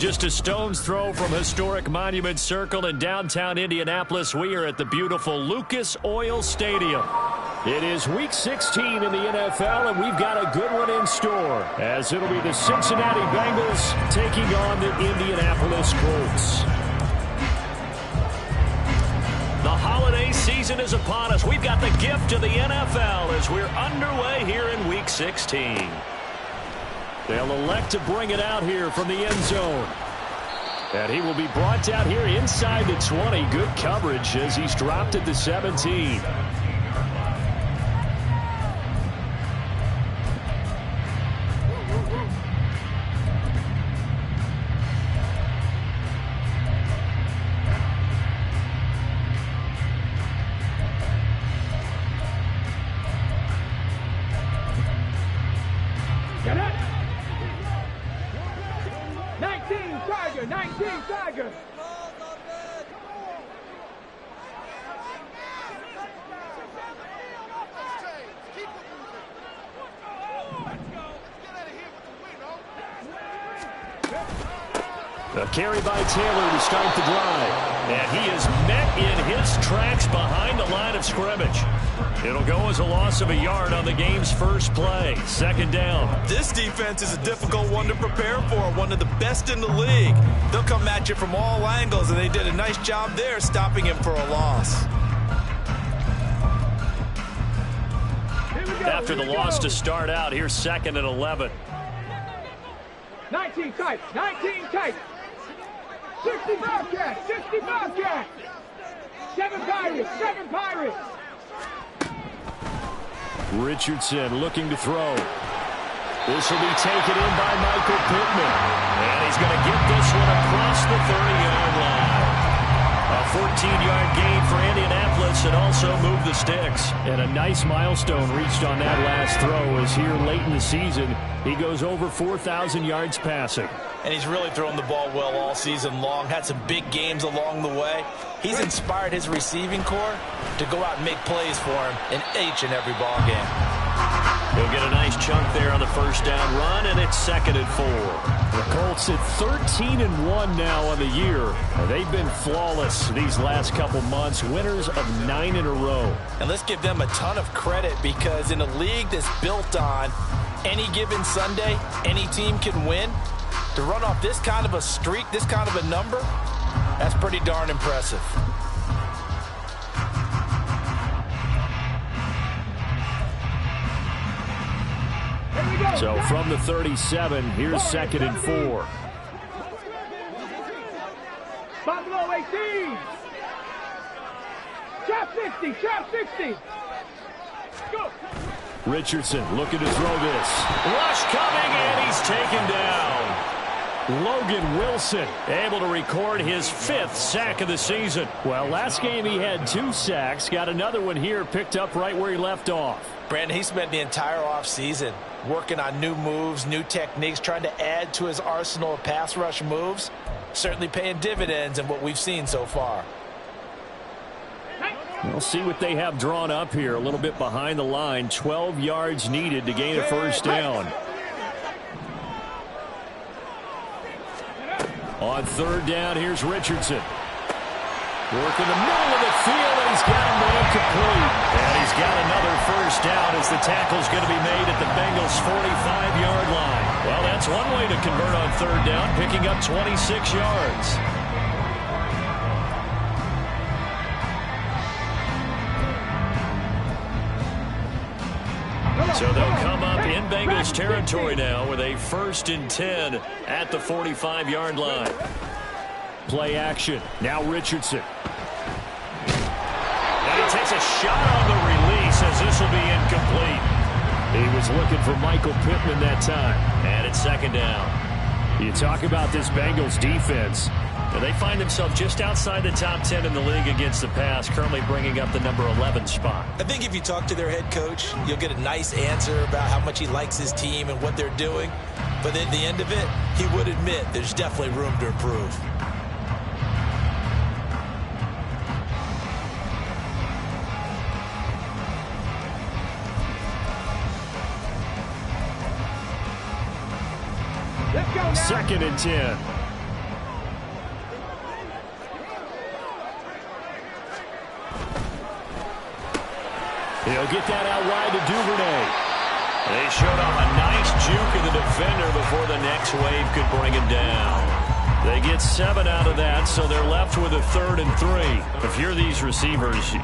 Just a stone's throw from historic Monument Circle in downtown Indianapolis. We are at the beautiful Lucas Oil Stadium. It is Week 16 in the NFL, and we've got a good one in store, as it'll be the Cincinnati Bengals taking on the Indianapolis Colts. The holiday season is upon us. We've got the gift of the NFL as we're underway here in Week 16. They'll elect to bring it out here from the end zone. And he will be brought down here inside the 20. Good coverage as he's dropped at the 17. A carry by Taylor to start the drive. And he is met in his tracks behind the line of scrimmage. It'll go as a loss of a yard on the game's first play. Second down. This defense is a difficult one to prepare for, one of the best in the league. They'll come at you from all angles, and they did a nice job there stopping him for a loss. After the loss to start out, here's 2nd and 11. 19 tight, 19 tight. 65 cat, 65 cat. 7 Pirates, 7 Pirates. Richardson looking to throw. This will be taken in by Michael Pittman. And he's going to get this one across the 30-yard line. A 14-yard gain for Indianapolis and also move the sticks. And a nice milestone reached on that last throw as here late in the season, he goes over 4,000 yards passing. And he's really thrown the ball well all season long. Had some big games along the way. He's inspired his receiving corps to go out and make plays for him in each and every ball game. He'll get a nice chunk there on the first down run, and it's 2nd and 4. The Colts at 13-1 now on the year. They've been flawless these last couple months, winners of 9 in a row. And let's give them a ton of credit, because in a league that's built on any given Sunday, any team can win. To run off this kind of a streak, this kind of a number, that's pretty darn impressive. So from the 37, here's 2nd and 4. Buffalo 18. Trap 60, trap 60. Go. Richardson looking to throw this. Rush coming, and he's taken down. Logan Wilson able to record his 5th sack of the season. Well, last game he had 2 sacks. Got another one here picked up right where he left off. Brandon, he spent the entire offseason working on new moves, new techniques, trying to add to his arsenal of pass rush moves. Certainly paying dividends in what we've seen so far. We'll see what they have drawn up here. A little bit behind the line. 12 yards needed to gain a first down. On 3rd down, here's Richardson. Working the middle of the field, and he's got him incomplete. And he's got another first down as the tackle's going to be made at the Bengals' 45-yard line. Well, that's one way to convert on 3rd down, picking up 26 yards. So they'll come up in Bengals territory now with a 1st and 10 at the 45-yard line. Play action. Now Richardson. And he takes a shot on the release as this will be incomplete. He was looking for Michael Pittman that time. And it's 2nd down. You talk about this Bengals defense. And they find themselves just outside the top 10 in the league against the pass, currently bringing up the number 11 spot. I think if you talk to their head coach, you'll get a nice answer about how much he likes his team and what they're doing. But at the end of it, he would admit there's definitely room to improve. Second and 10. He'll get that out wide to Duvernay. They showed off a nice juke of the defender before the next wave could bring him down. They get 7 out of that, so they're left with a 3rd and 3. If you're these receivers, you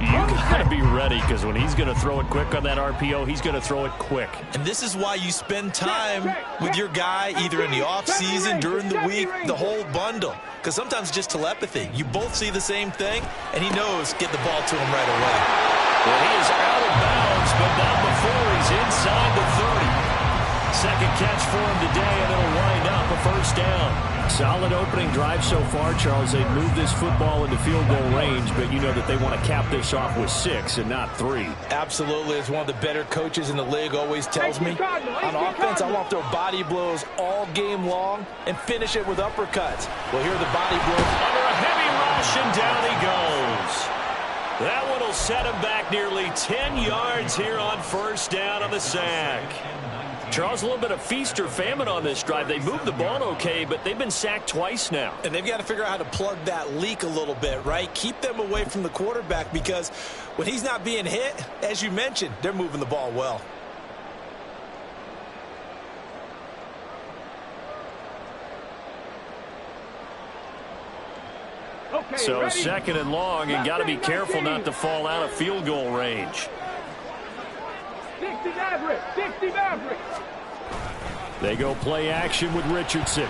got to be ready, because when he's going to throw it quick on that RPO, he's going to throw it quick. And this is why you spend time with your guy either in the offseason, during the week, the whole bundle. Because sometimes just telepathy. You both see the same thing, and he knows get the ball to him right away. Well, he is out of bounds, but not before he's inside the 30. Second catch for him today, and it'll wind up a first down. Solid opening drive so far, Charles. They've moved this football into field goal range, but you know that they want to cap this off with 6 and not 3. Absolutely. As one of the better coaches in the league always tells me, on offense, I want to throw body blows all game long and finish it with uppercuts. Well, here are the body blows. Under a heavy rush, and down he goes. That one will set him back nearly 10 yards here on first down on the sack. Charles, a little bit of feast or famine on this drive. They moved the ball okay, but they've been sacked twice now. And they've got to figure out how to plug that leak a little bit, right? Keep them away from the quarterback, because when he's not being hit, as you mentioned, they're moving the ball well. Okay, so ready? 2nd and long, and got to be careful not to fall out of field goal range. 60 Maverick, 60 Maverick. They go play action with Richardson. He's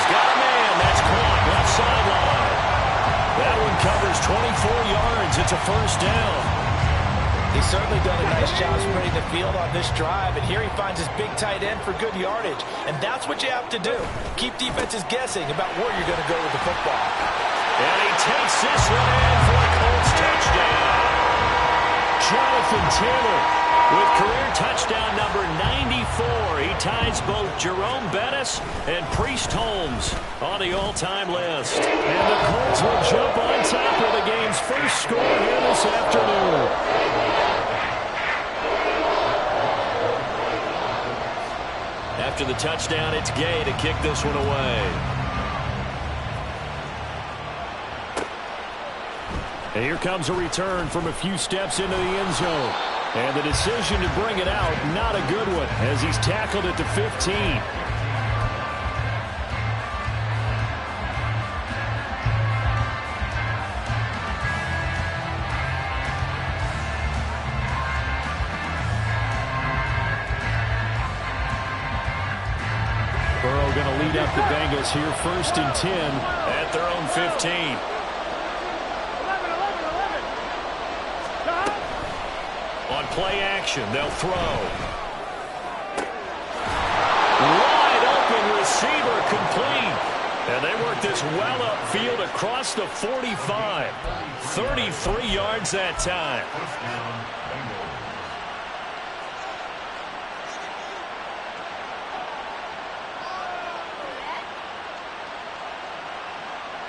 got a man. That's caught left sideline. That one covers 24 yards. It's a first down. He's certainly done a nice job spreading the field on this drive, and here he finds his big tight end for good yardage. And that's what you have to do. Keep defenses guessing about where you're going to go with the football. And he takes this one in for a Colts touchdown. Jonathan Taylor with career touchdown number 94. He ties both Jerome Bettis and Priest Holmes on the all-time list. And the Colts will jump on top of the game's first score here this afternoon. After the touchdown, it's Gay to kick this one away. And here comes a return from a few steps into the end zone. And the decision to bring it out, not a good one, as he's tackled at the 15. Burrow going to lead up the Bengals here, 1st and 10 at their own 15. Play action, they'll throw. Wide open receiver, complete. And they work this well upfield across the 45. 33 yards that time.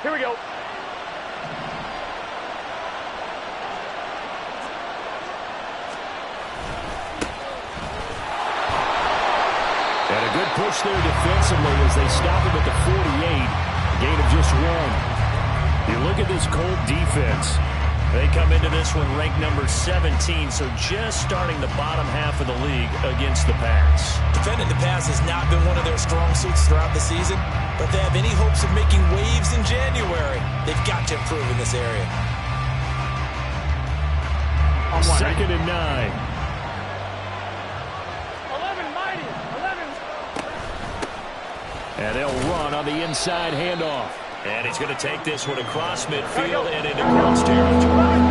Here we go. And a good push there defensively as they stop him at the 48. A gain of just 1. You look at this Colt defense. They come into this one ranked number 17, so just starting the bottom half of the league against the pass. Defending the pass has not been one of their strong suits throughout the season, but they have any hopes of making waves in January. They've got to improve in this area. 2nd and 9. And they'll run on the inside handoff. And he's going to take this one across midfield and into Colts territory.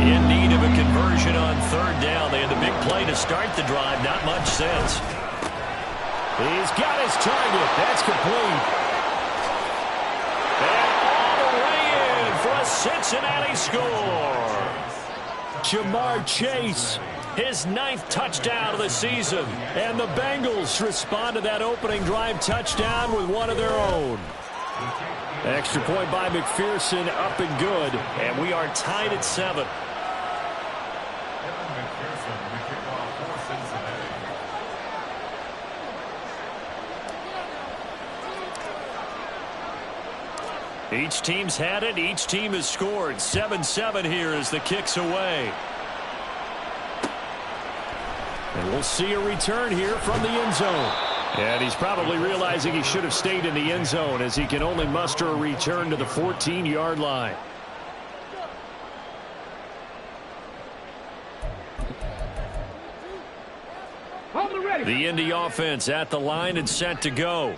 In need of a conversion on 3rd down. They had the big play to start the drive. Not much sense. He's got his target. That's complete. And all the way in for a Cincinnati score. Jamar Chase, his 9th touchdown of the season. And the Bengals respond to that opening drive touchdown with one of their own. Extra point by McPherson, up and good. And we are tied at 7. Each team's had it. Each team has scored. 7-7 here as the kick's away. And we'll see a return here from the end zone. And he's probably realizing he should have stayed in the end zone as he can only muster a return to the 14-yard line. The Indy offense at the line and set to go.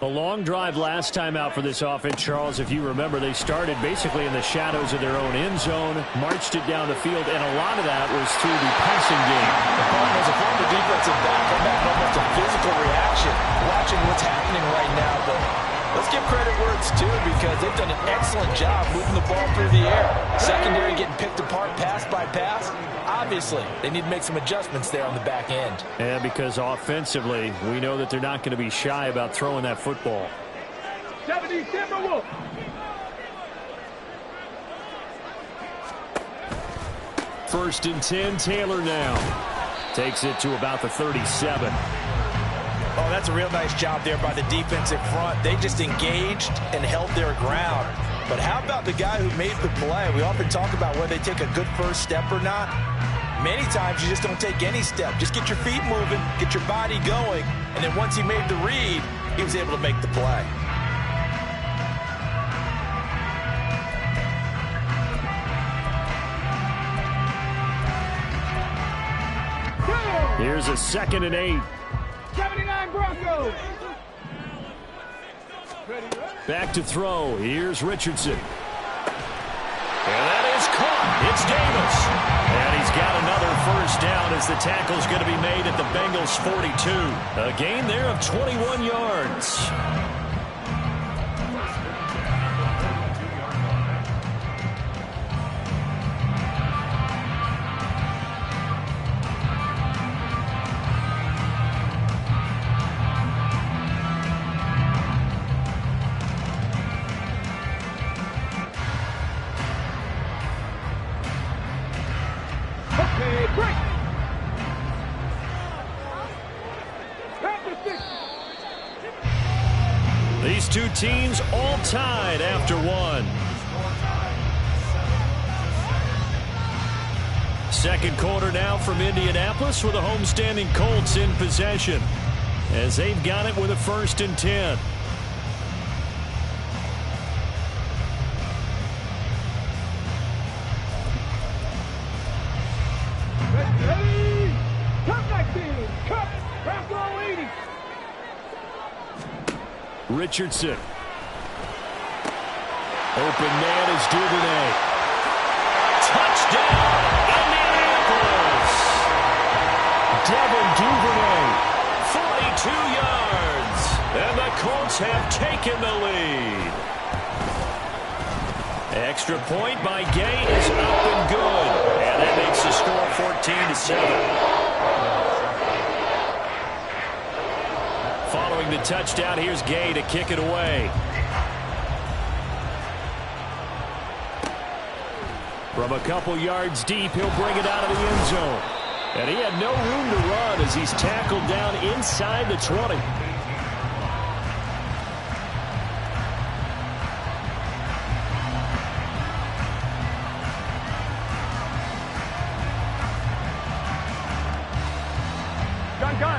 A long drive last time out for this offense, Charles. If you remember, they started basically in the shadows of their own end zone, marched it down the field, and a lot of that was through the passing game. The Cardinals have formed the defensive back, come back almost a physical reaction, watching what's happening right now. But let's give credit where it's due because they've done an excellent job moving the ball through the air. Secondary getting picked apart pass by pass. Obviously, they need to make some adjustments there on the back end. And because offensively, we know that they're not going to be shy about throwing that football. 70 Timberwolves. First and 10, Taylor now. Takes it to about the 37. Oh, that's a real nice job there by the defensive front. They just engaged and held their ground. But how about the guy who made the play? We often talk about whether they take a good first step or not. Many times you just don't take any step. Just get your feet moving, get your body going, and then once he made the read, he was able to make the play. Here's a 2nd and 8. 79 Broncos. Back to throw. Here's Richardson. And that is caught. It's Davis. And he's got another first down as the tackle's going to be made at the Bengals' 42. A gain there of 21 yards. These two teams all tied after one. Second quarter now from Indianapolis with the homestanding Colts in possession as they've got it with a 1st and 10. Richardson. Open man is Duvernay. Touchdown, Indianapolis. Devin Duvernay, 42 yards. And the Colts have taken the lead. Extra point by Gay is up and good. And that makes the score 14-7. Following the touchdown, here's Gay to kick it away. From a couple yards deep, he'll bring it out of the end zone. And he had no room to run as he's tackled down inside the 20.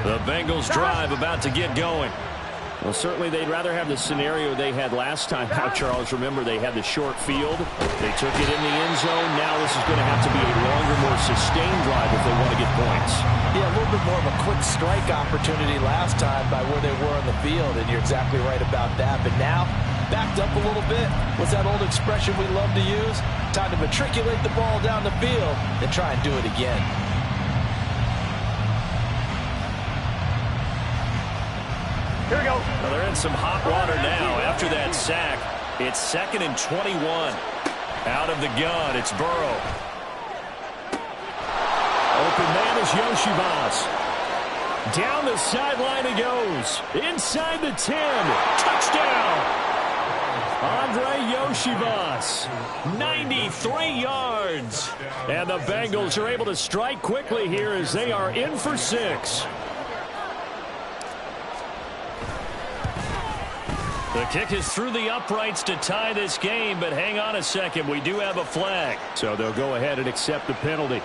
The Bengals drive about to get going. Well, certainly they'd rather have the scenario they had last time out, Charles. Remember, they had the short field. They took it in the end zone. Now this is going to have to be a longer, more sustained drive if they want to get points. Yeah, a little bit more of a quick strike opportunity last time by where they were on the field, and you're exactly right about that. But now, backed up a little bit. What's that old expression we love to use? Time to matriculate the ball down the field and try and do it again. Here we go. Well, they're in some hot water now after that sack. It's 2nd and 21. Out of the gun, it's Burrow. Open man is Yoshibas. Down the sideline he goes. Inside the 10. Touchdown. Andre Yoshibas. 93 yards. And the Bengals are able to strike quickly here as they are in for 6. The kick is through the uprights to tie this game, but hang on a second. We do have a flag. So they'll go ahead and accept the penalty.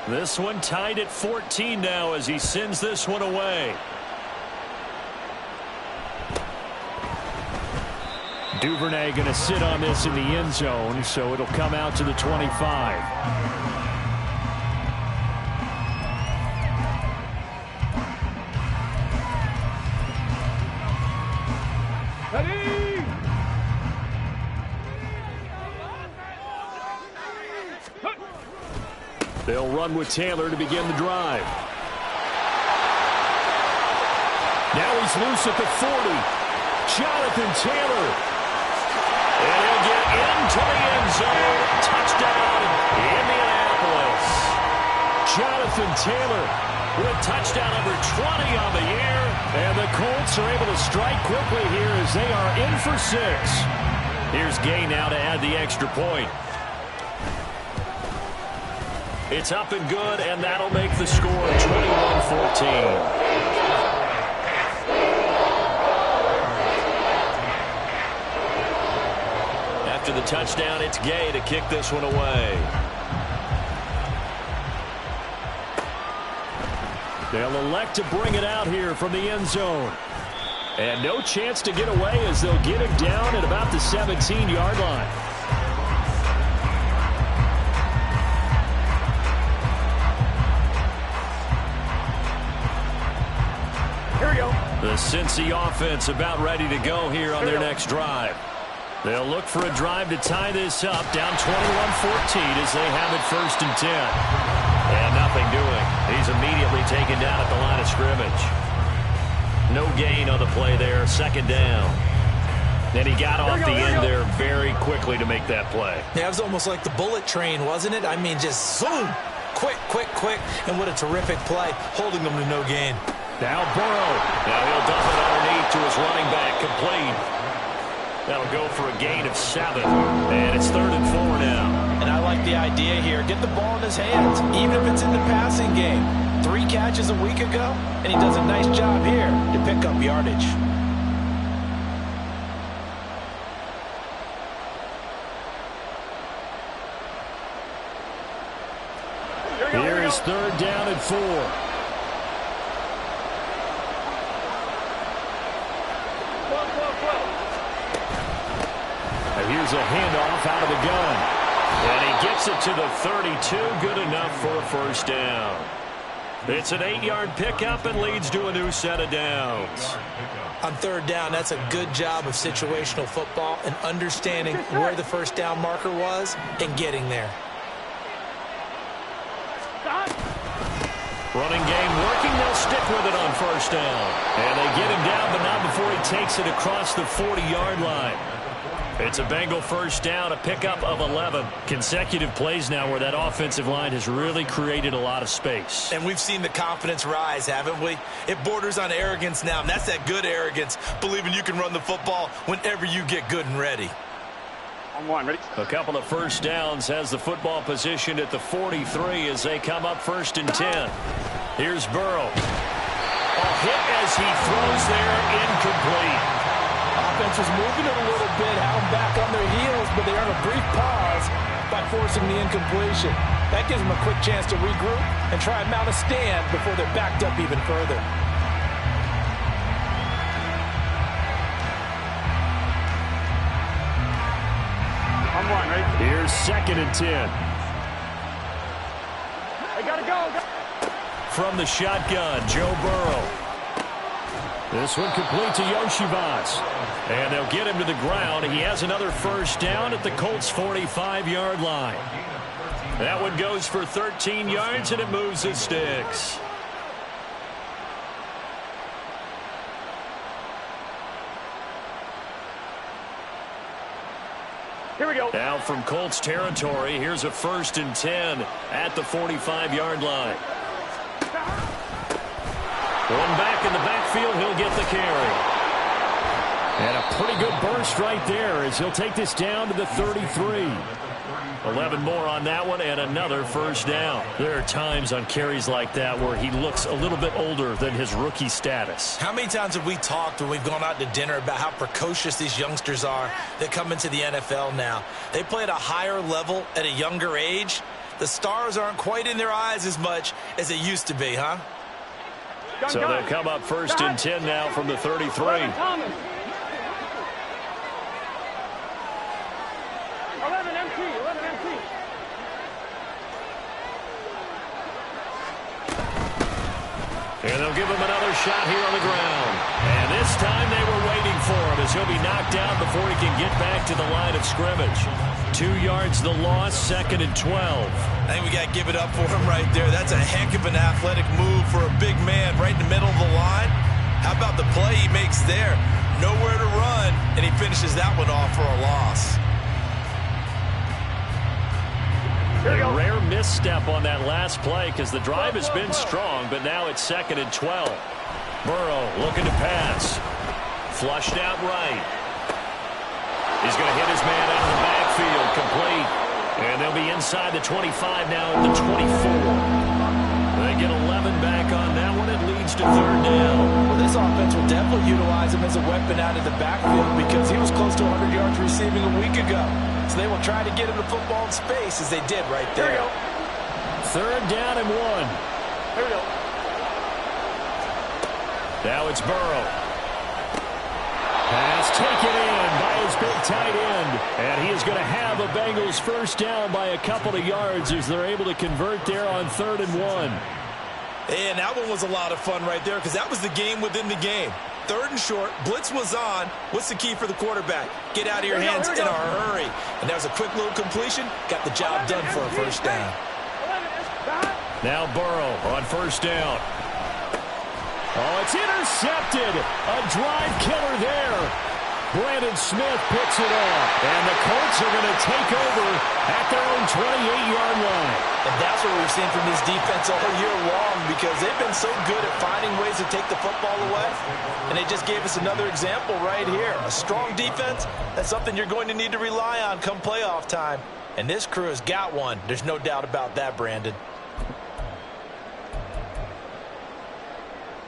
This one tied at 14 now as he sends this one away. Duvernay going to sit on this in the end zone, so it'll come out to the 25. They'll run with Taylor to begin the drive. Now he's loose at the 40. Jonathan Taylor. And he'll get into the end zone. Touchdown, Indianapolis. Jonathan Taylor with touchdown number 20 on the year. And the Colts are able to strike quickly here as they are in for 6. Here's Gay now to add the extra point. It's up and good, and that'll make the score 21-14. After the touchdown, it's Gay to kick this one away. They'll elect to bring it out here from the end zone. And no chance to get away as they'll get him down at about the 17-yard line. The Cincy offense about ready to go here on their next drive. They'll look for a drive to tie this up, down 21-14 as they have it 1st and 10. And nothing doing. He's immediately taken down at the line of scrimmage. No gain on the play there, 2nd down. And he got off the end there very quickly to make that play. Yeah, it was almost like the bullet train, wasn't it? I mean, just zoom. Quick, quick, quick. And what a terrific play, holding them to no gain. Now Burrow. Now he'll dump it underneath to his running back, complete. That'll go for a gain of 7. And it's 3rd and 4 now. And I like the idea here. Get the ball in his hands, even if it's in the passing game. 3 catches a week ago, and he does a nice job here to pick up yardage. Here is 3rd down and 4. Here's a handoff out of the gun. And he gets it to the 32. Good enough for a 1st down. It's an 8-yard pickup and leads to a new set of downs. On 3rd down, that's a good job of situational football and understanding where the 1st down marker was and getting there. Running game working. They'll stick with it on 1st down. And they get him down, but not before he takes it across the 40-yard line. It's a Bengal 1st down, a pickup of 11. Consecutive plays now where that offensive line has really created a lot of space. And we've seen the confidence rise, haven't we? It borders on arrogance now, and that's that good arrogance, believing you can run the football whenever you get good and ready. On 1, ready? A couple of 1st downs, has the football positioned at the 43 as they come up 1st and 10. Here's Burrow. A hit as he throws there, incomplete. Offense was moving it a little bit, had them back on their heels, but they earn a brief pause by forcing the incompletion. That gives them a quick chance to regroup and try and mount a stand before they're backed up even further. On 1, ready? Here's 2nd and 10. They gotta go. From the shotgun, Joe Burrow. This one complete to Yoshivas. And they'll get him to the ground. He has another 1st down at the Colts' 45-yard line. That one goes for 13 yards, and it moves the sticks. Here we go. Now from Colts territory, here's a 1st and 10 at the 45-yard line. One back in the backfield, he'll get the carry. And a pretty good burst right there as he'll take this down to the 33. 11 more on that one and another first down. There are times on carries like that where he looks a little bit older than his rookie status. How many times have we talked when we've gone out to dinner about how precocious these youngsters are that come into the NFL now? They play at a higher level at a younger age. The stars aren't quite in their eyes as much as they used to be, huh? So they'll come up first and 10 now from the 33. 11 MT, 11 MT. And they'll give him another shot here on the ground. And this time they were waiting for him as he'll be knocked down before he can get back to the line of scrimmage. 2 yards the loss, 2nd and 12. I think we got to give it up for him right there. That's a heck of an athletic move for a big man right in the middle of the line. How about the play he makes there? Nowhere to run, and he finishes that one off for a loss. A rare misstep on that last play because the drive has been strong, but now it's 2nd and 12. Burrow looking to pass. Flushed out right. He's going to hit his man out of the backfield, complete. And they'll be inside the 25 now at the 24. They get 11 back on that one. It leads to 3rd down. Well, this offense will definitely utilize him as a weapon out of the backfield because he was close to 100 yards receiving a week ago. So they will try to get him the football in space as they did right there. 3rd down and 1. Here we go. Now it's Burrow. Pass taken in by his big tight end. And he is going to have a Bengals first down by a couple of yards as they're able to convert there on 3rd and 1. And that one was a lot of fun right there because that was the game within the game. 3rd and short, blitz was on. What's the key for the quarterback? Get out of your hands in a hurry. And that was a quick little completion. Got the job done for a first down. Now Burrow on first down. Oh, it's intercepted. A drive killer there. Brandon Smith picks it off. And the Colts are going to take over at their own 28-yard line. And that's what we've seen from this defense all year long because they've been so good at finding ways to take the football away. And they just gave us another example right here. A strong defense, that's something you're going to need to rely on come playoff time. And this crew has got one. There's no doubt about that, Brandon.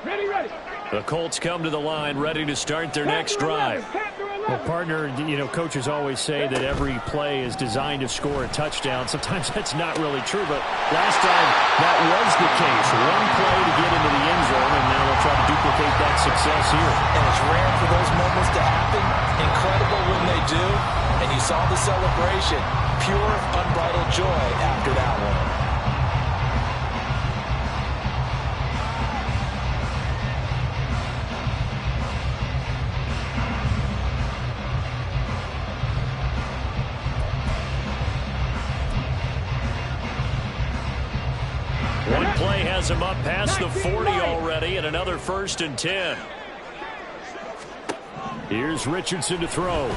Ready, ready. The Colts come to the line ready to start their next drive. Well, partner, you know, coaches always say that every play is designed to score a touchdown. Sometimes that's not really true, but last time that was the case. One play to get into the end zone, and now they'll try to duplicate that success here. And it's rare for those moments to happen. Incredible when they do. And you saw the celebration. Pure, unbridled joy after that one. One play has him up past the 40 already, and another 1st and 10. Here's Richardson to throw.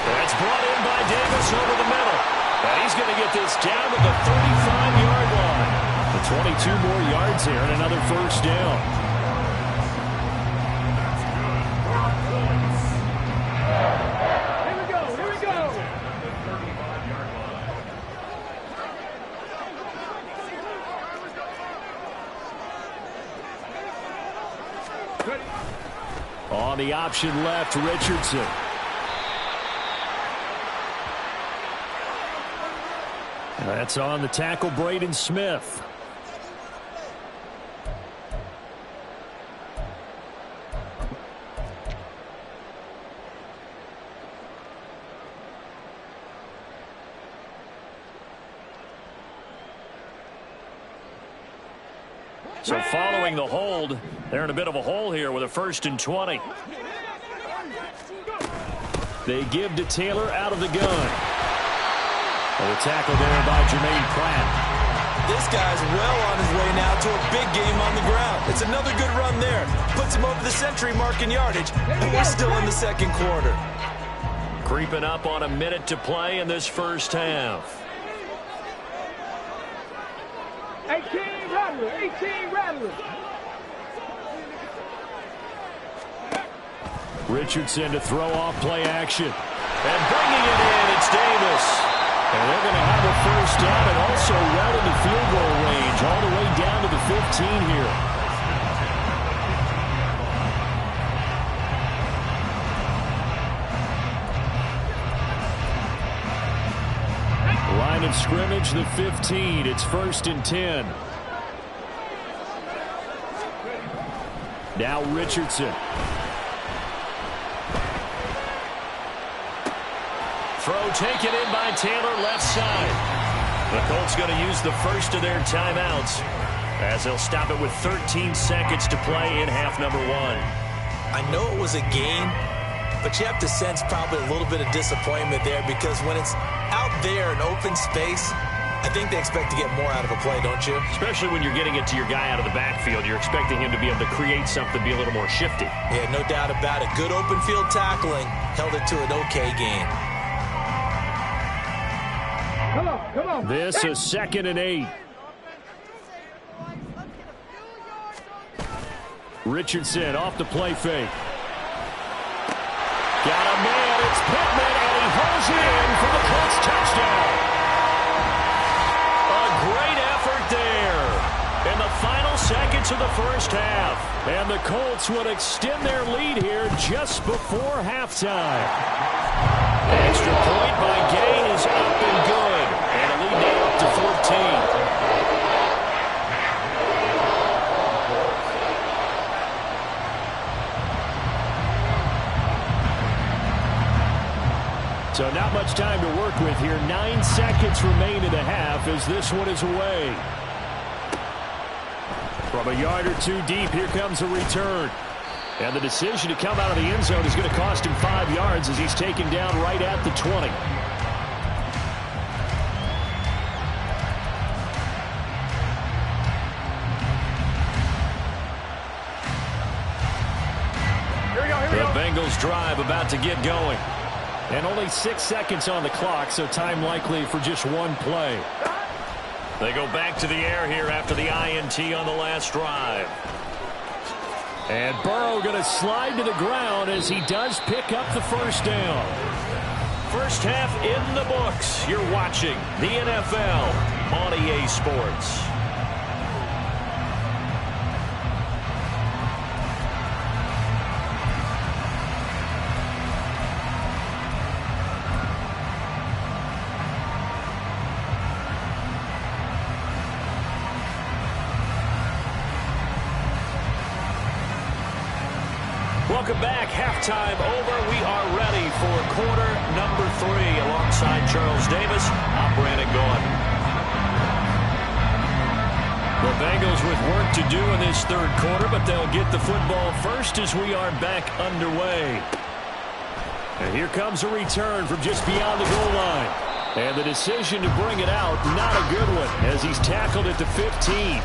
That's brought in by Davis over the middle. And he's going to get this down to the 35-yard line. The 22 more yards here and another first down. Here we go, here we go. On the option left, Richardson. That's on the tackle, Braden Smith. So following the hold, they're in a bit of a hole here with a 1st and 20. They give to Taylor out of the gun. And the tackle there by Jermaine Pratt. This guy's well on his way now to a big game on the ground. It's another good run there. Puts him over the century mark in yardage. And we're still in the 2nd quarter. Creeping up on a minute to play in this first half. 18 Rattler, 18 Rattler. Richardson to throw off play action. And bringing it in, it's Davis. And they're going to have a first down and also well into field goal range, all the way down to the 15 here. Line of scrimmage, the 15. It's 1st and 10. Now Richardson. Throw taken in by Taylor, left side. The Colts going to use the first of their timeouts as they'll stop it with 13 seconds to play in half number 1. I know it was a gain, but you have to sense probably a little bit of disappointment there because when it's out there in open space, I think they expect to get more out of a play, don't you? Especially when you're getting it to your guy out of the backfield. You're expecting him to be able to create something, be a little more shifty. Yeah, no doubt about it. Good open field tackling held it to an okay gain. Come on. This is 2nd and 8. Richardson off the play fake. Got a man, it's Pittman, and he holds it in for the Colts touchdown. A great effort there in the final seconds of the first half. And the Colts would extend their lead here just before halftime. Extra point by Gay is up and good. And a lead now up to 14. So not much time to work with here. 9 seconds remain in the half as this one is away. From a yard or two deep, here comes a return. And the decision to come out of the end zone is going to cost him 5 yards as he's taken down right at the 20. The Bengals drive about to get going. And only 6 seconds on the clock, so time likely for just one play. They go back to the air here after the INT on the last drive. And Burrow going to slide to the ground as he does pick up the first down. First half in the books. You're watching the NFL on EA Sports. Welcome back. Halftime over. We are ready for quarter number 3. Alongside Charles Davis, I'm Brandon Gordon. The Bengals with work to do in this third quarter, but they'll get the football first as we are back underway. And here comes a return from just beyond the goal line. And the decision to bring it out, not a good one, as he's tackled at the 15.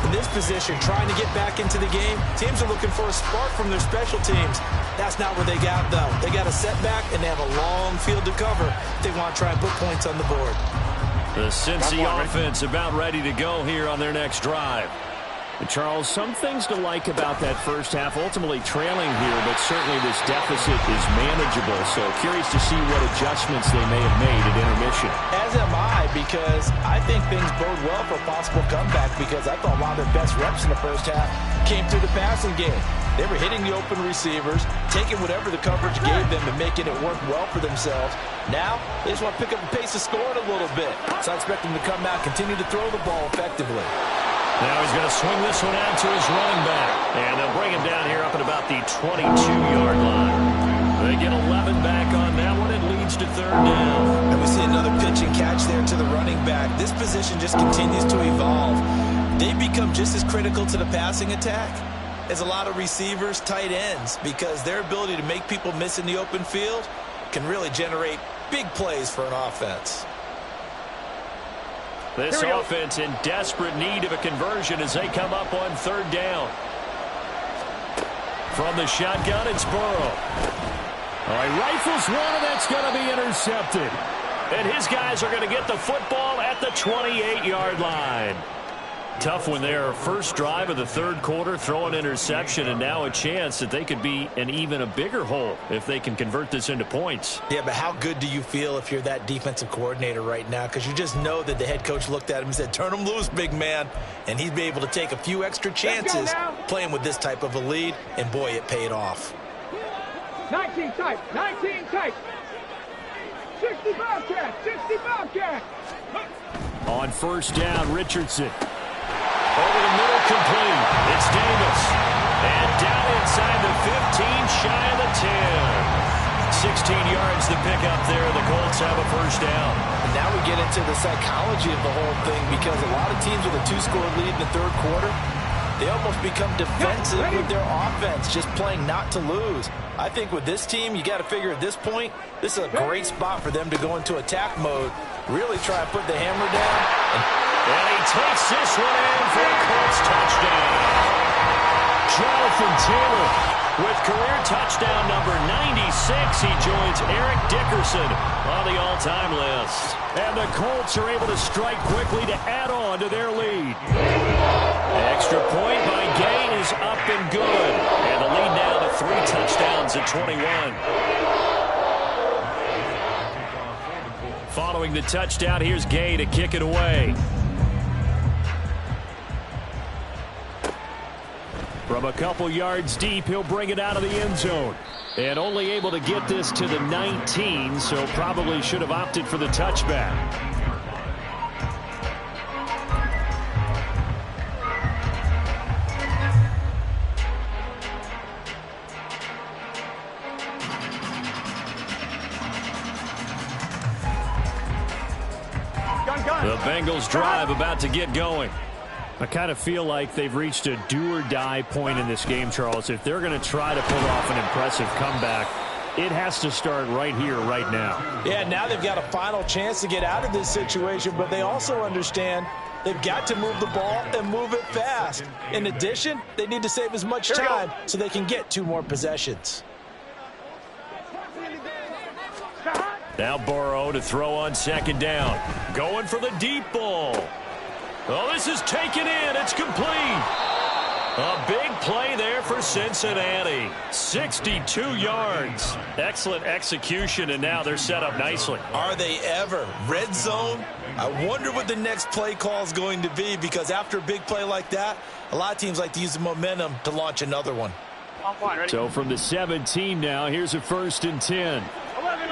In this position, trying to get back into the game, teams are looking for a spark from their special teams. That's not where they got, though. They got a setback, and they have a long field to cover if they want to try and put points on the board. The Cincy offense about ready to go here on their next drive. And Charles, some things to like about that first half, ultimately trailing here, but certainly this deficit is manageable. So curious to see what adjustments they may have made at intermission. As am I, because I think things bode well for a possible comeback, because I thought a lot of their best reps in the first half came through the passing game. They were hitting the open receivers, taking whatever the coverage gave them and making it work well for themselves. Now, they just want to pick up the pace of scoring a little bit. So I expect them to come out, continue to throw the ball effectively. Now he's going to swing this one out to his running back. And they'll bring him down here up at about the 22-yard line. They get 11 back on that one. It leads to third down. And we see another pitch and catch there to the running back. This position just continues to evolve. They become just as critical to the passing attack as a lot of receivers, tight ends, because their ability to make people miss in the open field can really generate big plays for an offense. This offense in desperate need of a conversion as they come up on third down. From the shotgun, it's Burrow. All right, rifles one, and that's going to be intercepted. And his guys are going to get the football at the 28-yard line. Tough one there. First drive of the third quarter, throw an interception, and now a chance that they could be in even a bigger hole if they can convert this into points. Yeah, but how good do you feel if you're that defensive coordinator right now? Because you just know that the head coach looked at him and said, turn him loose, big man. And he'd be able to take a few extra chances playing with this type of a lead, and boy, it paid off. 19 tight, 19 tight. 60 Bobcats, 60 Bobcats. On first down, Richardson. Over the middle, complete. It's Davis. And down inside the 15, shy of the 10. 16 yards to pick up there. The Colts have a first down. And now we get into the psychology of the whole thing, because a lot of teams with a 2-score lead in the third quarter, they almost become defensive with their offense, just playing not to lose. I think with this team, you got to figure at this point, this is a great spot for them to go into attack mode, really try to put the hammer down. And he takes this one in for a Colts touchdown. Jonathan Taylor with career touchdown number 96. He joins Eric Dickerson on the all-time list. And the Colts are able to strike quickly to add on to their lead. Extra point by Gay is up and good. And the lead now to 3 touchdowns at 21. Following the touchdown, here's Gay to kick it away. From a couple yards deep, he'll bring it out of the end zone. And only able to get this to the 19, so probably should have opted for the touchback. The Bengals drive about to get going. I kind of feel like they've reached a do-or-die point in this game, Charles. If they're going to try to pull off an impressive comeback, it has to start right here, right now. Yeah, now they've got a final chance to get out of this situation, but they also understand they've got to move the ball and move it fast. In addition, they need to save as much time so they can get 2 more possessions. Now Burrow to throw on second down. Going for the deep ball. Oh, this is taken in. It's complete. A big play there for Cincinnati. 62 yards. Excellent execution, and now they're set up nicely. Are they ever? Red zone? I wonder what the next play call is going to be, because after a big play like that, a lot of teams like to use the momentum to launch another one. So from the 17 now, here's a 1st and 10. 11.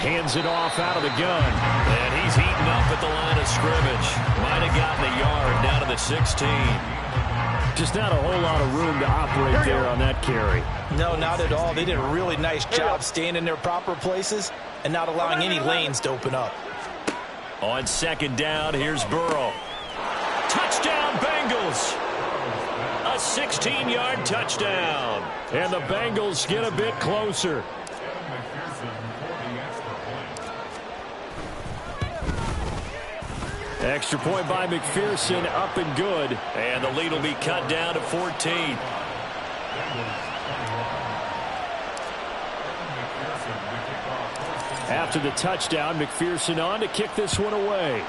Hands it off out of the gun. And he's heating up at the line of scrimmage. Might have gotten a yard down to the 16. Just not a whole lot of room to operate there on that carry. No, not at all. They did a really nice job staying in their proper places and not allowing any lanes to open up. On second down, here's Burrow. Touchdown, Bengals. A 16-yard touchdown. And the Bengals get a bit closer. Extra point by McPherson, up and good. And the lead will be cut down to 14. After the touchdown, McPherson on to kick this one away.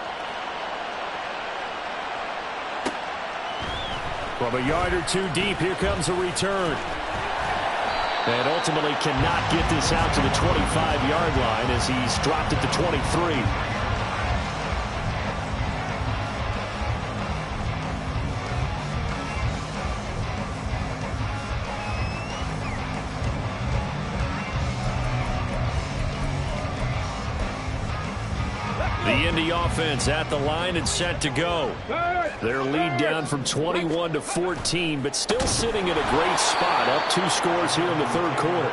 From a yard or 2 deep, here comes a return. And ultimately cannot get this out to the 25-yard line as he's dropped it to 23. The Indy offense at the line and set to go. Their lead down from 21 to 14, but still sitting in a great spot, up 2 scores here in the third quarter.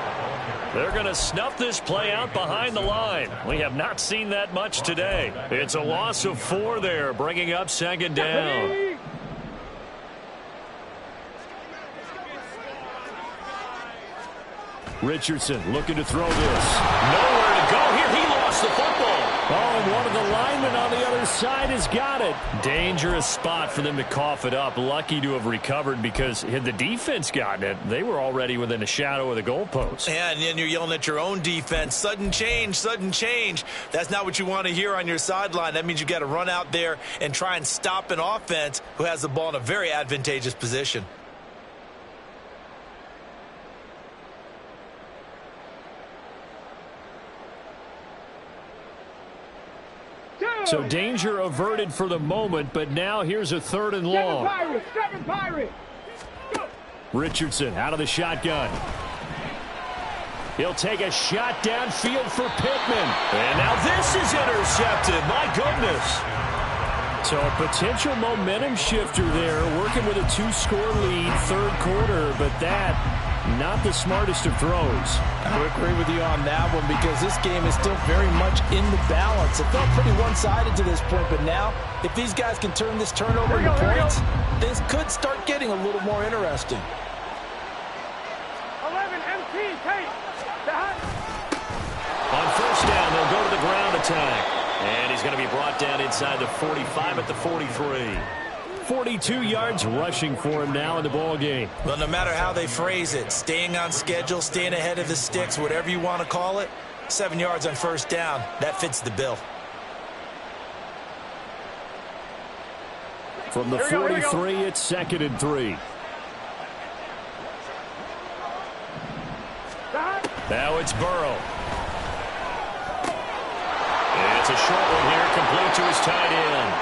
They're going to snuff this play out behind the line. We have not seen that much today. It's a loss of 4 there, bringing up second down. Richardson looking to throw this. Nowhere to go here. He lost lost the football. Oh, and one of the linemen on the other side has got it. Dangerous spot for them to cough it up. Lucky to have recovered because had the defense gotten it, they were already within a shadow of the goalpost. Yeah, and then you're yelling at your own defense. Sudden change, sudden change. That's not what you want to hear on your sideline. That means you've got to run out there and try and stop an offense who has the ball in a very advantageous position. So danger averted for the moment, but now here's a 3rd and long. Seven Pirates. Richardson out of the shotgun. He'll take a shot downfield for Pittman. And now this is intercepted. My goodness. So a potential momentum shifter there, working with a 2-score lead, 3rd quarter, but that, not the smartest of throws. I would agree with you on that one because this game is still very much in the balance. It felt pretty one-sided to this point, but now if these guys can turn this turnover into points, things could start getting a little more interesting. 11 MT, Tate. On 1st down, they'll go to the ground attack. And he's going to be brought down inside the 45 at the 43. 42 yards rushing for him now in the ball game. Well, no matter how they phrase it, staying on schedule, staying ahead of the sticks, whatever you want to call it, 7 yards on 1st down, that fits the bill. From the 43, it's 2nd and 3. Now it's Burrow. It's a short one here, complete to his tight end.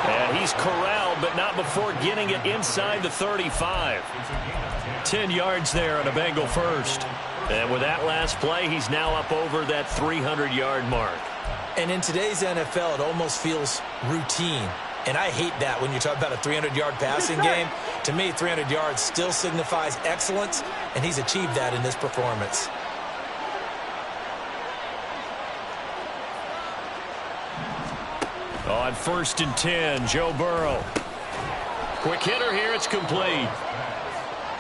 And he's corralled, but not before getting it inside the 35. 10 yards there on a Bengal first. And with that last play, he's now up over that 300-yard mark. And in today's NFL, it almost feels routine. And I hate that when you talk about a 300-yard passing game. To me, 300 yards still signifies excellence, and he's achieved that in this performance. On 1st and 10, Joe Burrow. Quick hitter here, it's complete.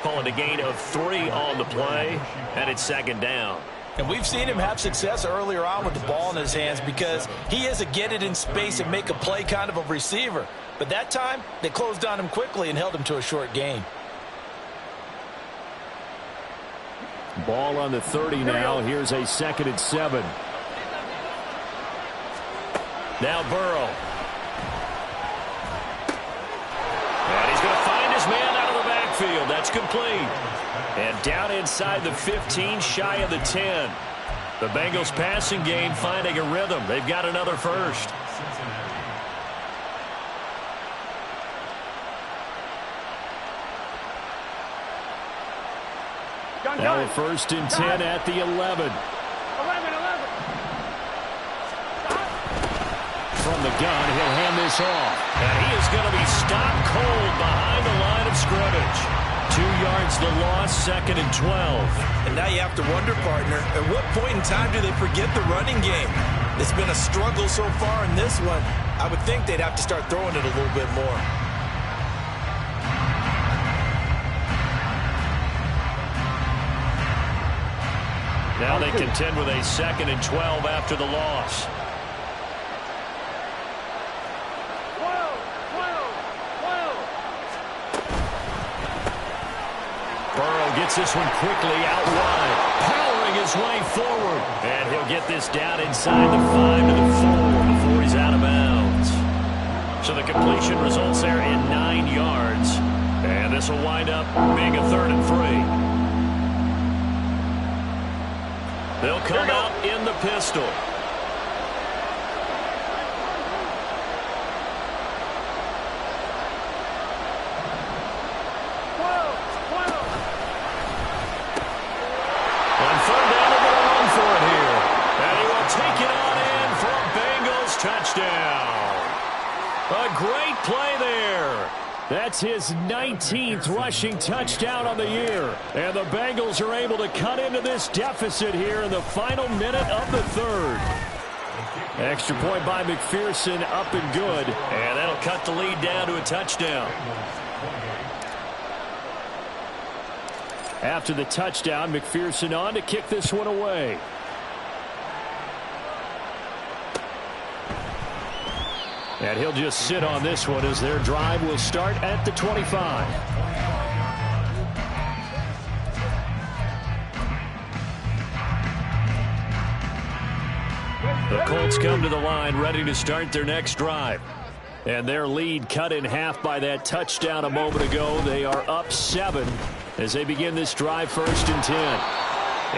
Calling a gain of 3 on the play, and it's 2nd down. And we've seen him have success earlier on with the ball in his hands because he is a get it in space and make a play kind of a receiver. But that time, they closed on him quickly and held him to a short gain. Ball on the 30 now. Here's a 2nd and 7. Now Burrow. And he's going to find his man out of the backfield. That's complete. And down inside the 15, shy of the 10. The Bengals passing game finding a rhythm. They've got another first. Now 1st and 10 at the 11. From the gun, he'll hand this off. And he is going to be stopped cold behind the line of scrimmage. 2 yards the loss, 2nd and 12. And now you have to wonder, partner, at what point in time do they forget the running game? It's been a struggle so far in this one. I would think they'd have to start throwing it a little bit more. Now they contend with a 2nd and 12 after the loss. Burrow gets this one quickly out wide, powering his way forward. And he'll get this down inside the 5 to the 4 before he's out of bounds. So the completion results there in 9 yards. And this will wind up being a 3rd and 3. They'll come out in the pistol. A great play there. That's his 19th rushing touchdown on the year. And the Bengals are able to cut into this deficit here in the final minute of the 3rd. Extra point by McPherson, up and good. And that'll cut the lead down to a touchdown. After the touchdown, McPherson on to kick this one away. And he'll just sit on this one as their drive will start at the 25. The Colts come to the line ready to start their next drive. And their lead cut in half by that touchdown a moment ago. They are up 7 as they begin this drive, 1st and 10.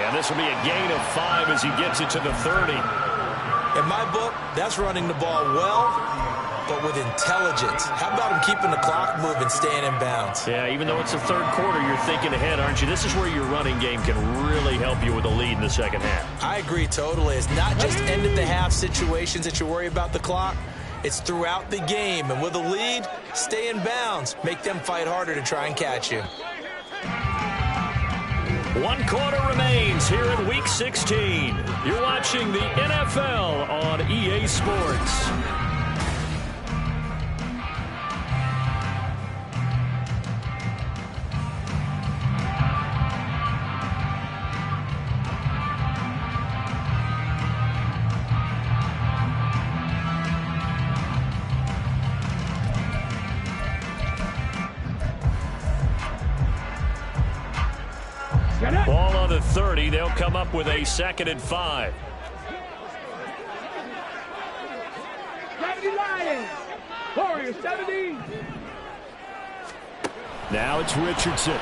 And this will be a gain of 5 as he gets it to the 30. In my book, that's running the ball well, but with intelligence. How about him keeping the clock moving, staying in bounds? Yeah, even though it's the 3rd quarter, you're thinking ahead, aren't you? This is where your running game can really help you with a lead in the second half. I agree totally. It's not just end-of-the-half situations that you worry about the clock. It's throughout the game. And with a lead, stay in bounds. Make them fight harder to try and catch you. 1 quarter remains here in Week 16. You're watching the NFL on EA Sports. Ball on the 30. They'll come up with a 2nd and 5. 70 Lions. Warriors 70. Now it's Richardson.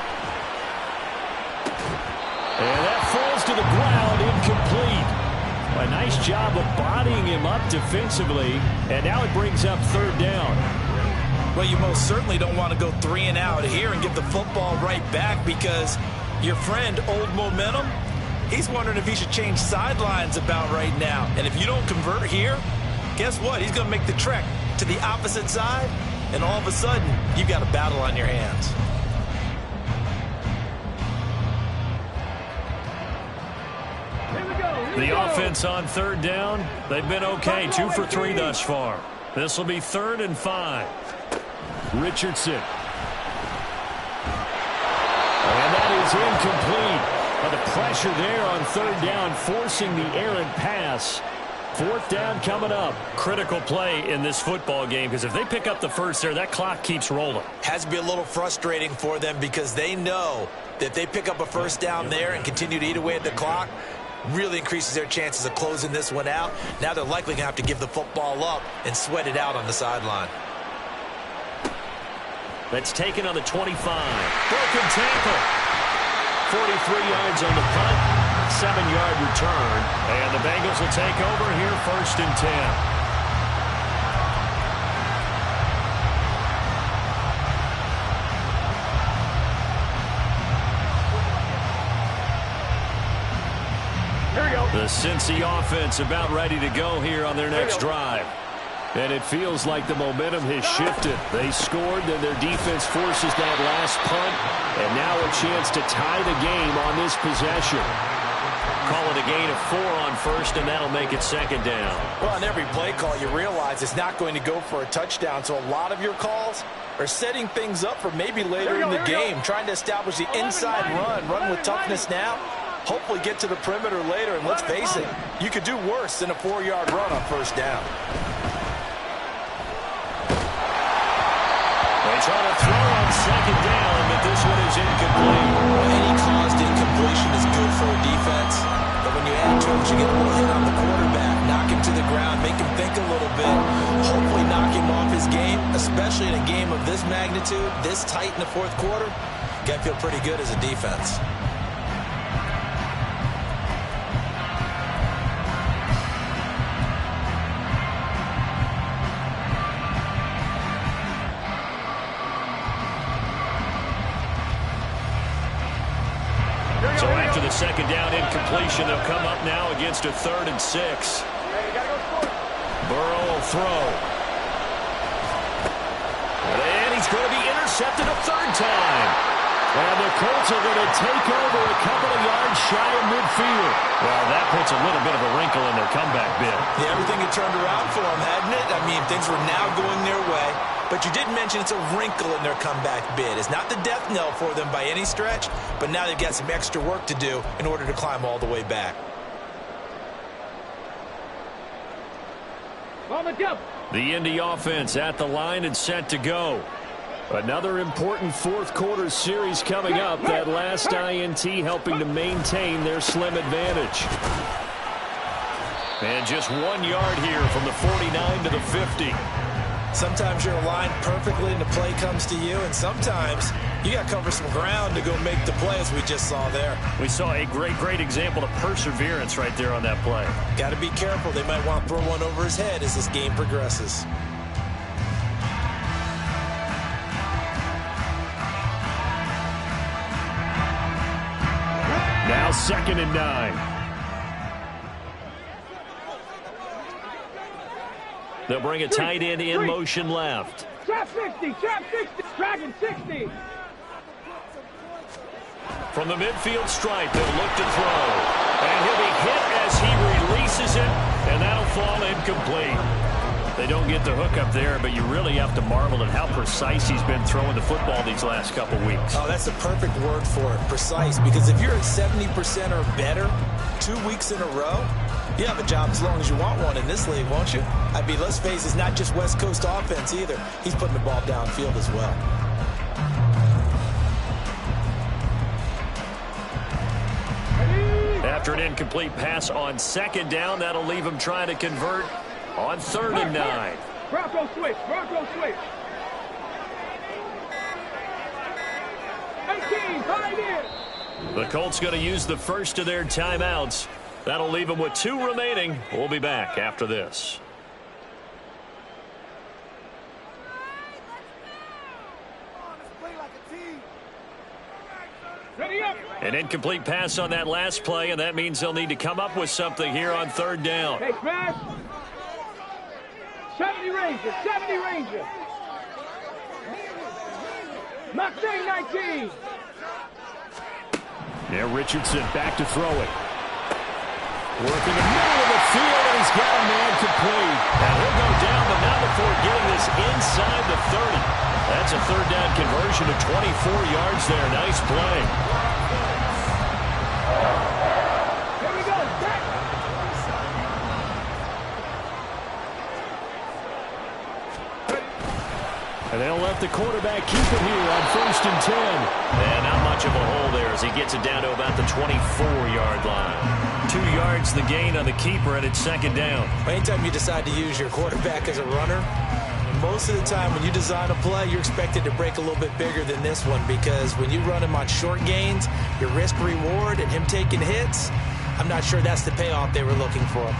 And that falls to the ground, incomplete. A nice job of bodying him up defensively. And now it brings up 3rd down. Well, you most certainly don't want to go 3 and out here and give the football right back, because your friend, Old Momentum, he's wondering if he should change sidelines about right now. And if you don't convert here, guess what? He's going to make the trek to the opposite side, and all of a sudden, you've got a battle on your hands. The offense on 3rd down, they've been okay. 2 for 3 thus far. This will be 3rd and 5. Richardson. And that is incomplete. But the pressure there on 3rd down, forcing the errant pass. 4th down coming up. Critical play in this football game, because if they pick up the first there, that clock keeps rolling. Has to be a little frustrating for them, because they know that if they pick up a 1st down there and continue to eat away at the clock, really increases their chances of closing this one out. Now they're likely going to have to give the football up and sweat it out on the sideline. That's taken on the 25. Broken tackle. 43 yards on the punt. 7-yard return. And the Bengals will take over here, 1st and 10. The Cincy offense about ready to go here on their next drive. And it feels like the momentum has shifted. They scored, then their defense forces that last punt. And now a chance to tie the game on this possession. Call it a gain of 4 on 1st, and that'll make it 2nd down. Well, on every play call, you realize it's not going to go for a touchdown. So a lot of your calls are setting things up for maybe later in the game, trying to establish the inside run with toughness now. Hopefully get to the perimeter later, and let's face it, you could do worse than a 4-yard run on 1st down. They try to throw on 2nd down, but this one is incomplete. Well, any caused incompletion is good for a defense, but when you add to it, you get a little hit on the quarterback, knock him to the ground, make him think a little bit, hopefully knock him off his game, especially in a game of this magnitude, this tight in the 4th quarter. Got to feel pretty good as a defense. So after the 2nd down incompletion, they'll come up now against a 3rd and 6. Burrow will throw. And he's going to be intercepted a 3rd time. And the Colts are going to take over a couple of yards shy of midfield. Well, that puts a little bit of a wrinkle in their comeback bid. Yeah, everything had turned around for them, hadn't it? I mean, things were now going their way. But you did mention it's a wrinkle in their comeback bid. It's not the death knell for them by any stretch, but now they've got some extra work to do in order to climb all the way back. On the double. The Indy offense at the line and set to go. Another important fourth quarter series coming up. That last INT helping to maintain their slim advantage. And just 1 yard here from the 49 to the 50. Sometimes you're aligned perfectly and the play comes to you, and sometimes you got to cover some ground to go make the play, as we just saw there. We saw a great example of perseverance right there on that play. Got to be careful. They might want to throw one over his head as this game progresses. Now 2nd and 9. They'll bring a tight end in motion left. Trap 60, trap 60, dragon 60. From the midfield stripe, they'll look to throw. And he'll be hit as he releases it, and that'll fall incomplete. They don't get the hook up there, but you really have to marvel at how precise he's been throwing the football these last couple weeks. Oh, that's the perfect word for it, precise, because if you're at 70% or better 2 weeks in a row, you have a job as long as you want one in this league, won't you? I mean, let's face it, it's not just West Coast offense either. He's putting the ball downfield as well. After an incomplete pass on 2nd down, that'll leave him trying to convert on 3rd and 9. Bronco switch, Bronco switch. 18, tight end. The Colts going to use the first of their timeouts. That'll leave them with 2 remaining. We'll be back after this. Ready up. An incomplete pass on that last play, and that means they'll need to come up with something here on 3rd down. Hey, smash. 70 Rangers, 70 Rangers. Mustang 19. Now Richardson back to throw it. Working the middle of the field, and he's got a man complete. Now he'll go down, but not before getting this inside the 30. That's a 3rd down conversion of 24 yards there. Nice play. Here we go. Back. And they'll let the quarterback keep it here on 1st and 10. And not much of a hole there as he gets it down to about the 24-yard line. 2 yards the gain on the keeper, and it's 2nd down. Anytime you decide to use your quarterback as a runner, most of the time when you design a play, you're expected to break a little bit bigger than this one, because when you run him on short gains, your risk-reward and him taking hits, I'm not sure that's the payoff they were looking for.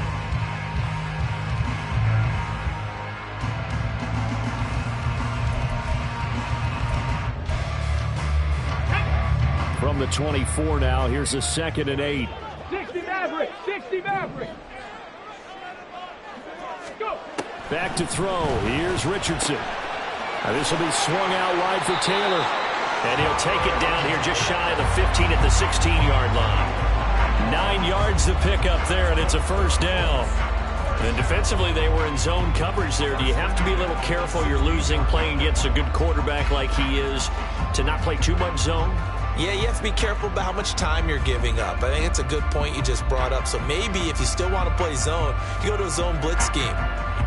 From the 24 now, here's a 2nd and 8. 60 Maverick, 60 Maverick. Go. Back to throw. Here's Richardson. Now this will be swung out wide for Taylor. And he'll take it down here just shy of the 15 at the 16-yard line. 9 yards to pick up there, and it's a 1st down. And defensively, they were in zone coverage there. Do you have to be a little careful? You're losing, playing against a good quarterback like he is, to not play too much zone? Yeah, you have to be careful about how much time you're giving up. I think it's a good point you just brought up. So maybe if you still want to play zone, you go to a zone blitz scheme.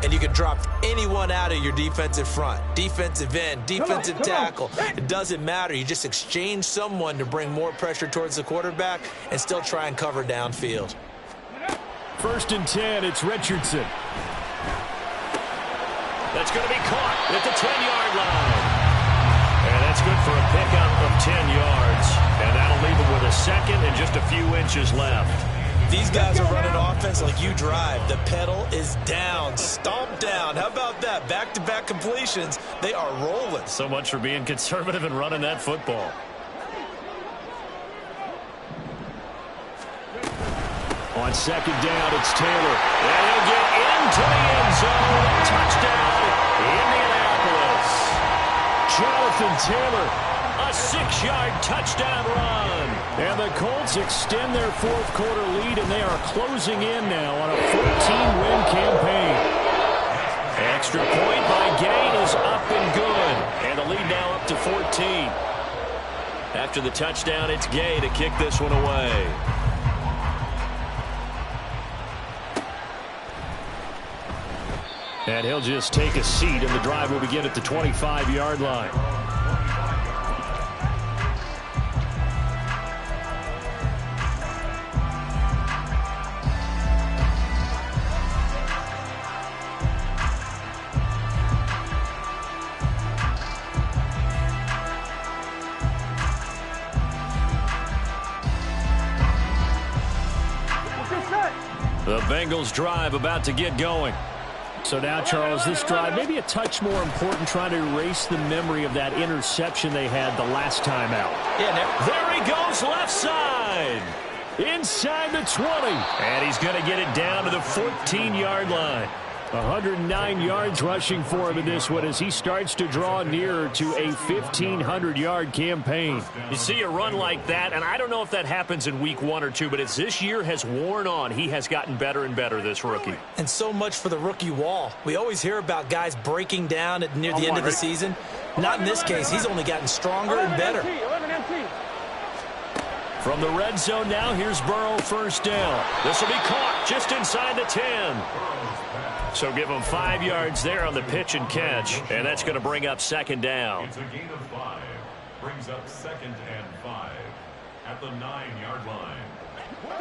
And you can drop anyone out of your defensive front. Defensive end, defensive tackle. It doesn't matter. You just exchange someone to bring more pressure towards the quarterback and still try and cover downfield. 1st and 10, it's Richardson. That's going to be caught at the 10-yard line. And that's good for a pickup of 10 yards. And that'll leave him with a 2nd and just a few inches left. These guys are running offense like you drive. The pedal is down, stomp down. How about that? Back-to-back completions. They are rolling. So much for being conservative and running that football. On 2nd down, it's Taylor. And he'll get into the end zone. Touchdown, Indianapolis. Jonathan Taylor, a 6-yard touchdown run. And the Colts extend their fourth quarter lead, and they are closing in now on a 14-win campaign. Extra point by Gain is up and good. And the lead now up to 14. After the touchdown, it's Gay to kick this one away. And he'll just take a seat, and the drive will begin at the 25-yard line. The Bengals drive about to get going. So now, Charles, this drive maybe a touch more important, trying to erase the memory of that interception they had the last time out. Yeah, there he goes, left side. Inside the 20. And he's going to get it down to the 14-yard line. 109 yards rushing for him in this one as he starts to draw nearer to a 1,500-yard campaign. You see a run like that, and I don't know if that happens in week 1 or 2, but as this year has worn on, he has gotten better and better, this rookie. And so much for the rookie wall. We always hear about guys breaking down near the end of the season. Not in this case. He's only gotten stronger and better. From the red zone now, here's Burrow, first down. This will be caught just inside the 10. So give him 5 yards there on the pitch and catch, and that's going to bring up second down. It's a gain of 5. Brings up 2nd and 5 at the 9-yard line.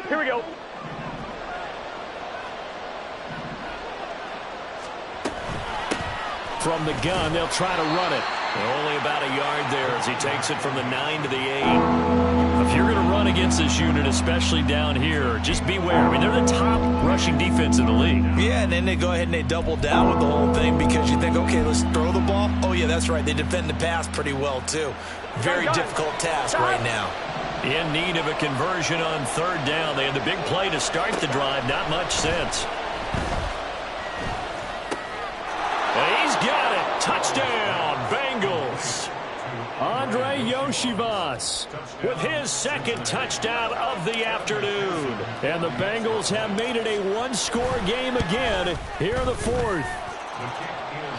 Here we go. From the gun, they'll try to run it. Only about a yard there as he takes it from the 9 to the 8. If you're going to run against this unit, especially down here, just beware. I mean, they're the top rushing defense in the league. Yeah, and then they go ahead and they double down with the whole thing because you think, okay, let's throw the ball. Oh, yeah, that's right. They defend the pass pretty well, too. Very difficult task right now. In need of a conversion on third down. They had the big play to start the drive. Not much sense. And he's got it. Touchdown, Bengals. Andre Yoshivas with his second touchdown of the afternoon. And the Bengals have made it a one-score game again here in the fourth.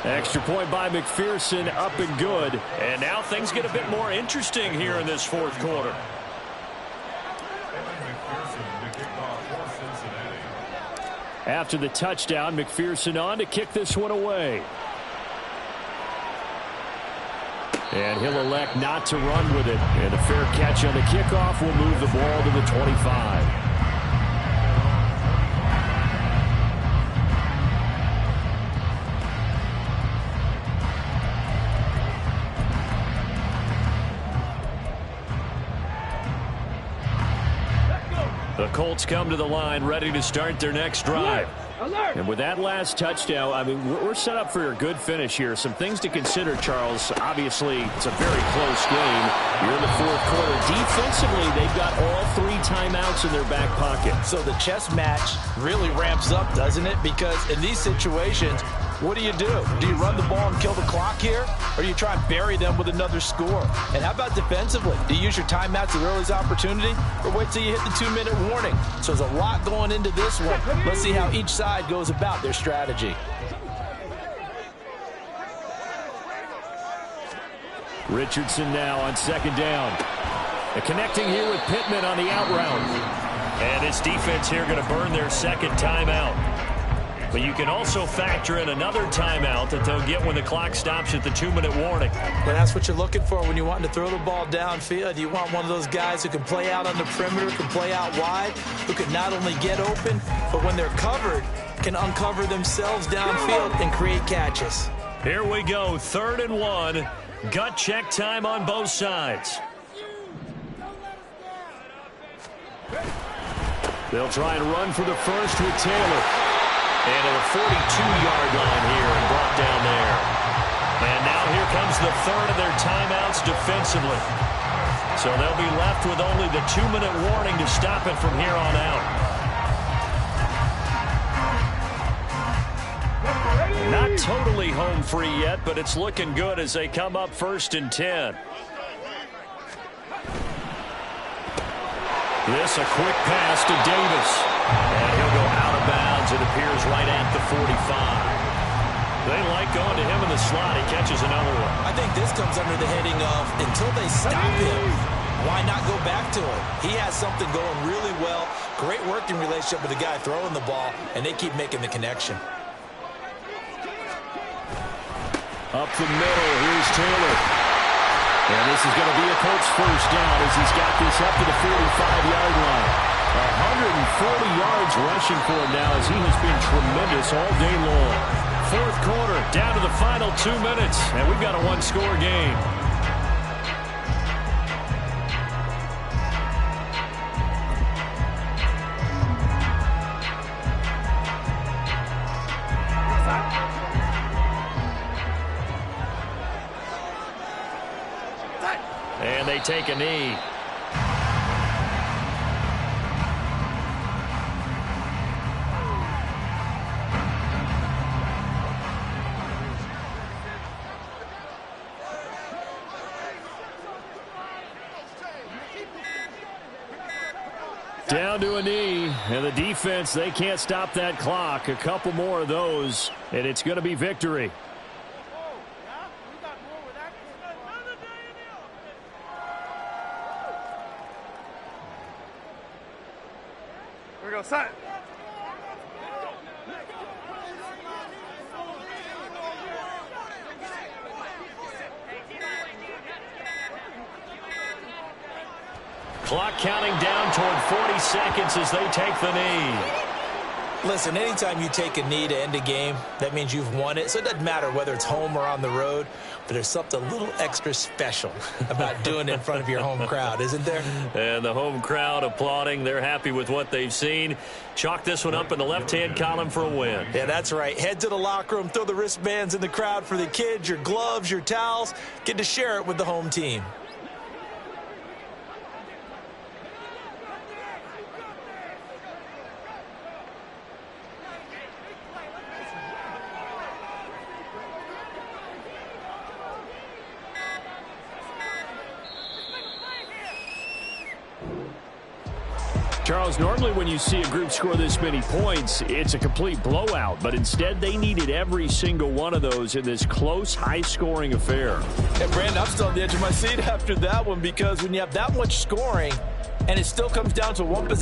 Extra point by McPherson, up and good. And now things get a bit more interesting here in this fourth quarter. After the touchdown, McPherson on to kick this one away. And he'll elect not to run with it. And a fair catch on the kickoff will move the ball to the 25. The Colts come to the line ready to start their next drive. And with that last touchdown, I mean, we're set up for a good finish here. Some things to consider, Charles. Obviously, it's a very close game. You're in the fourth quarter. Defensively, they've got all 3 timeouts in their back pocket. So the chess match really ramps up, doesn't it? Because in these situations, what do? Do you run the ball and kill the clock here? Or do you try and bury them with another score? And how about defensively? Do you use your timeouts at the earliest opportunity? Or wait till you hit the 2-minute warning? So there's a lot going into this one. Let's see how each side goes about their strategy. Richardson now on second down. And connecting here with Pittman on the out route. And this defense here going to burn their second timeout. But you can also factor in another timeout that they'll get when the clock stops at the 2-minute warning. And that's what you're looking for when you want to throw the ball downfield. You want one of those guys who can play out on the perimeter, can play out wide, who can not only get open, but when they're covered, can uncover themselves downfield and create catches. Here we go, 3rd and 1. Gut check time on both sides. They'll try and run for the first with Taylor. And to the 42-yard line here and brought down there. And now here comes the third of their timeouts defensively. So they'll be left with only the 2-minute warning to stop it from here on out. Not totally home free yet, but it's looking good as they come up 1st and 10. This a quick pass to Davis. And he'll go out of bounds. It appears right at the 45. They like going to him in the slot. He catches another one. I think this comes under the heading of until they stop him, why not go back to him? He has something going really well. Great working relationship with the guy throwing the ball, and they keep making the connection. Up the middle, here's Taylor. And this is going to be a Colts first down as he's got this up to the 45-yard line. 140 yards rushing for him now as he has been tremendous all day long. Fourth quarter, down to the final 2 minutes, and we've got a one-score game. And they take a knee. Down to a knee, and the defense, they can't stop that clock. A couple more of those, and it's going to be victory. Here we go, set. Clock counting down toward 40 seconds as they take the knee. Listen, anytime you take a knee to end a game, that means you've won it. So it doesn't matter whether it's home or on the road, but there's something a little extra special about doing it in front of your home crowd, isn't there? And the home crowd applauding. They're happy with what they've seen. Chalk this one up in the left-hand column for a win. Yeah, that's right. Head to the locker room, throw the wristbands in the crowd for the kids, your gloves, your towels. Get to share it with the home team. Charles, normally when you see a group score this many points, it's a complete blowout. But instead, they needed every single one of those in this close, high-scoring affair. And, Brandon, I'm still on the edge of my seat after that one because when you have that much scoring and it still comes down to one possession,